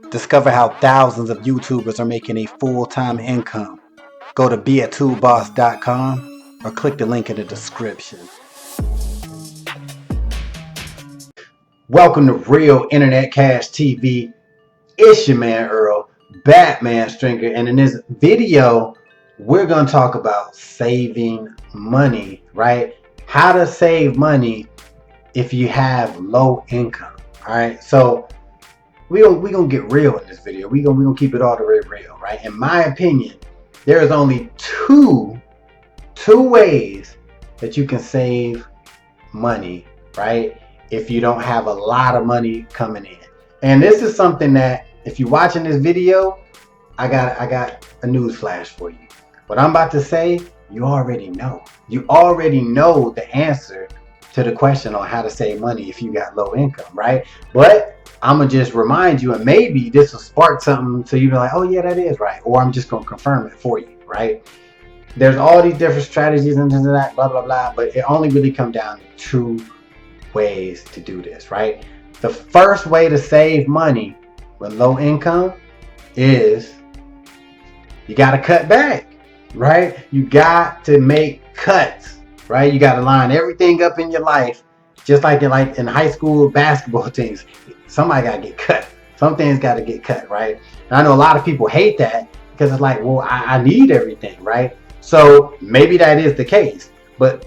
Discover how thousands of YouTubers are making a full-time income. Go to beatoolboss.com or click the link in the description. Welcome to Real Internet Cash TV. It's your man Earl, Batman Stringer, and in this video, we're going to talk about saving money, right? How to save money if you have low income, all right? So we gonna get real in this video. We gonna keep it all the way real, right? In my opinion, there is only two ways that you can save money, right? If you don't have a lot of money coming in. And this is something that if you're watching this video, I got a news flash for you. What I'm about to say, you already know. You already know the answer to the question on how to save money if you got low income, right? But I'm gonna just remind you, and maybe this will spark something so you be like, oh yeah, that is right. Or I'm just gonna confirm it for you, right? There's all these different strategies and that, blah, blah, blah, but it only really comes down to two ways to do this, right? The first way to save money with low income is you got to cut back, right? You got to make cuts, right? You got to line everything up in your life, just like in high school basketball teams. Somebody got to get cut. Some things got to get cut, right? And I know a lot of people hate that because it's like, well, I need everything, right? So maybe that is the case, but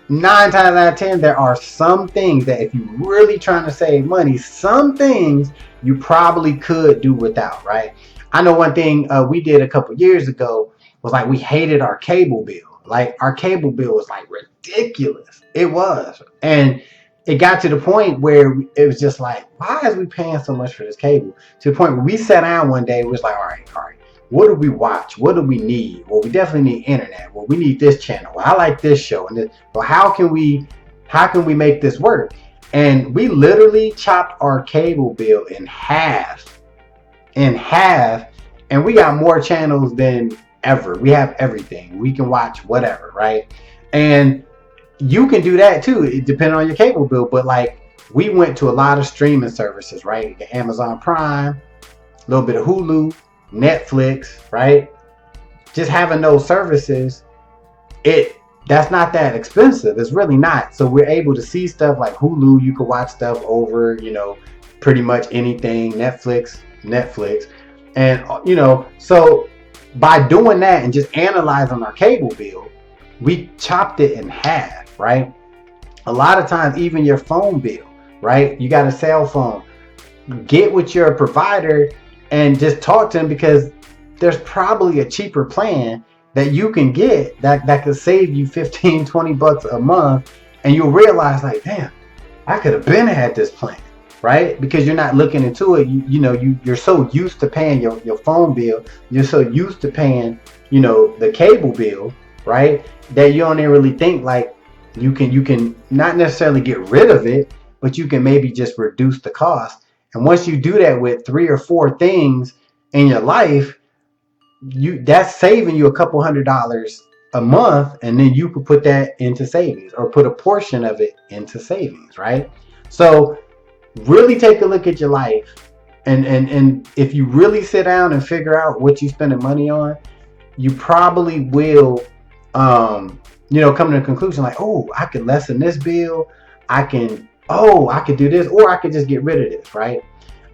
9 times out of 10, there are some things that if you're really trying to save money, some things you probably could do without, right? I know one thing we did a couple years ago was like we hated our cable bill. Like our cable bill was like ridiculous. It was. And it got to the point where it was just like, why is we paying so much for this cable? To the point where we sat down one day, it was like, all right. What do we watch? What do we need? Well, we definitely need internet. Well, we need this channel. Well, I like this show. And well, how can we make this work? And we literally chopped our cable bill in half, and we got more channels than ever. We have everything. We can watch whatever, right? And you can do that too, depending on your cable bill. But like, we went to a lot of streaming services, right? The Amazon Prime, a little bit of Hulu, Netflix, right? Just having those services, that's not that expensive. It's really not. So we're able to see stuff like Hulu. You can watch stuff over, pretty much anything. Netflix, and so by doing that and just analyzing our cable bill, we chopped it in half, right? A lot of times, even your phone bill, right? You got a cell phone. Get with your provider and just talk to them, because there's probably a cheaper plan that you can get that could save you 15-20 bucks a month, and you'll realize like, damn, I could have been had this plan, right? Because you're not looking into it. You're so used to paying your phone bill, you're so used to paying the cable bill, right, that you don't even really think like you can not necessarily get rid of it, but you can maybe just reduce the cost. And once you do that with 3 or 4 things in your life, that's saving you a couple $100 a month, and then you could put that into savings or put a portion of it into savings, right? So really take a look at your life, and if you really sit down and figure out what you're spending money on, you probably will come to the conclusion like, oh, I can lessen this bill, I could do this, or I could just get rid of this, right?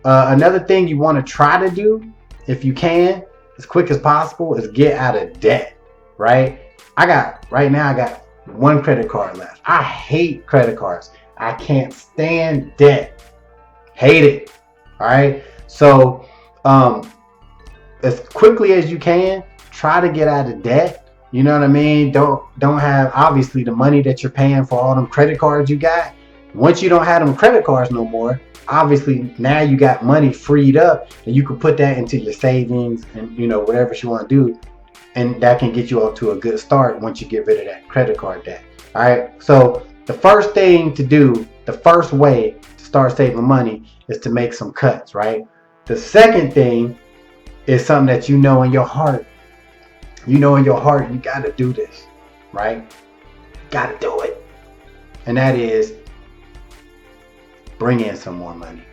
Another thing you want to try to do, if you can, as quick as possible, is get out of debt, right? Right now I got 1 credit card left. I hate credit cards. I can't stand debt. Hate it. All right. So as quickly as you can, try to get out of debt. You know what I mean? Don't have obviously the money that you're paying for all them credit cards you got. Once you don't have them credit cards no more, obviously now you got money freed up, and you can put that into your savings and whatever you want to do, and that can get you off to a good start once you get rid of that credit card debt. All right. So the first thing to do, the first way to start saving money, is to make some cuts, right? The second thing is something that in your heart. You got to do this, right? Got to do it. And that is bring in some more money.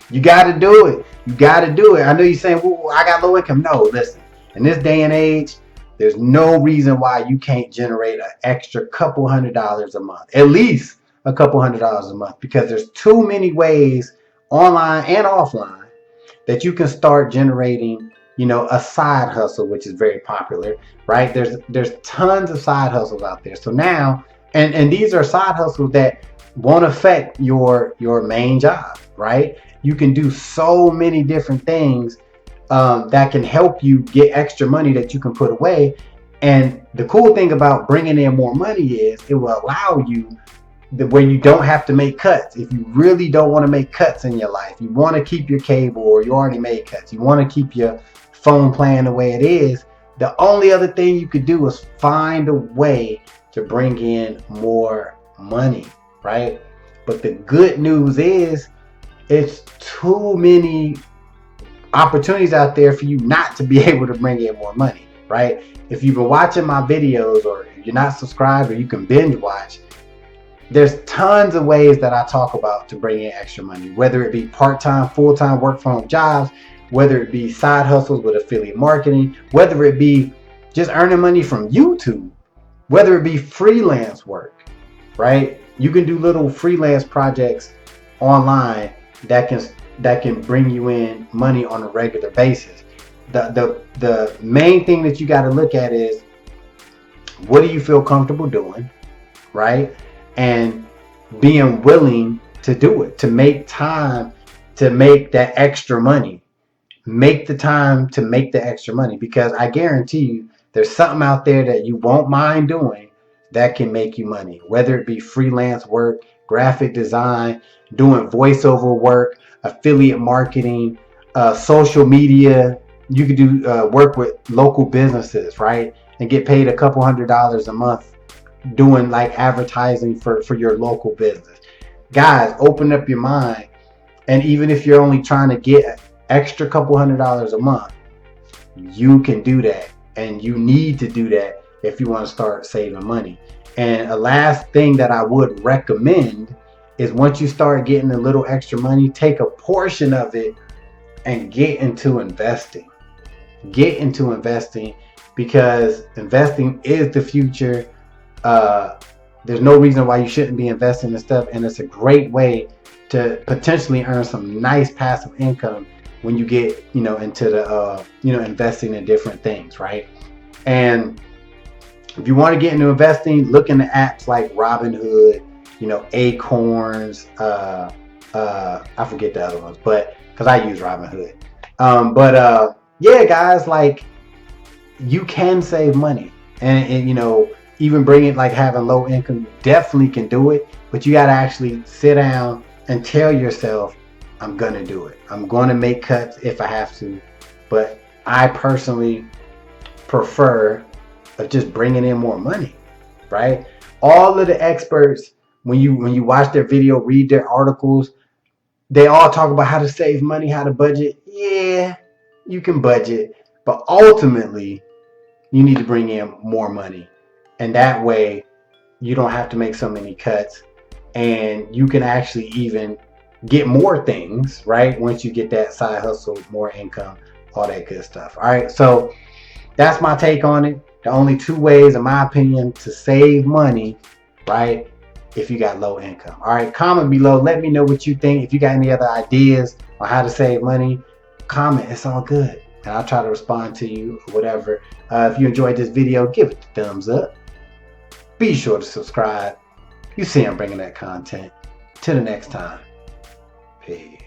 You got to do it. You got to do it. I know you're saying, well, I got low income. No, listen. In this day and age, there's no reason why you can't generate an extra couple $100s a month. At least a couple $100s a month, because there's too many ways, online and offline, that you can start generating, a side hustle, which is very popular, right? There's tons of side hustles out there. So now, and these are side hustles that won't affect your main job, right? You can do so many different things that can help you get extra money that you can put away. And the cool thing about bringing in more money is it will allow you where you don't have to make cuts. If you really don't want to make cuts in your life, you want to keep your cable, or you already made cuts, you want to keep your phone playing the way it is, the only other thing you could do is find a way to bring in more money, right? But the good news is it's too many opportunities out there for you not to be able to bring in more money, right? If you've been watching my videos, or you're not subscribed, or you can binge watch, there's tons of ways that I talk about to bring in extra money, whether it be part-time, full-time work from home jobs, whether it be side hustles with affiliate marketing, whether it be just earning money from YouTube, whether it be freelance work, right? You can do little freelance projects online that can bring you in money on a regular basis. The main thing that you got to look at is, what do you feel comfortable doing, right? And being willing to do it, to make time to make that extra money. Make the time to make the extra money, because I guarantee you there's something out there that you won't mind doing that can make you money, whether it be freelance work, graphic design, doing voiceover work, affiliate marketing, social media. You could do work with local businesses, right? And get paid a couple $100s a month doing like advertising for your local business. Guys, open up your mind. And even if you're only trying to get an extra couple $100s a month, you can do that. And you need to do that if you want to start saving money. And a last thing that I would recommend is, once you start getting a little extra money, take a portion of it and get into investing. Get into investing, because investing is the future. There's no reason why you shouldn't be investing in stuff, and it's a great way to potentially earn some nice passive income when you get into the investing in different things, right? And if you want to get into investing, look into apps like Robinhood, Acorns, I forget the other ones, but because I use Robinhood. Yeah, guys, like, you can save money, and even bring it, like having low income, you definitely can do it. But you got to actually sit down and tell yourself, I'm gonna do it. I'm going to make cuts if I have to. But I personally prefer just bringing in more money, right? All of the experts, when you watch their video, read their articles, they all talk about how to save money, how to budget. Yeah, you can budget, but ultimately you need to bring in more money. And that way you don't have to make so many cuts, and you can actually even get more things, right? Once you get that side hustle, more income, all that good stuff. All right, so that's my take on it. The only two ways, in my opinion, to save money, right, if you got low income. All right, comment below. Let me know what you think. If you got any other ideas on how to save money, comment. It's all good, and I'll try to respond to you, whatever. If you enjoyed this video, give it a thumbs up. Be sure to subscribe. You see I'm bringing that content. Till the next time. Peace.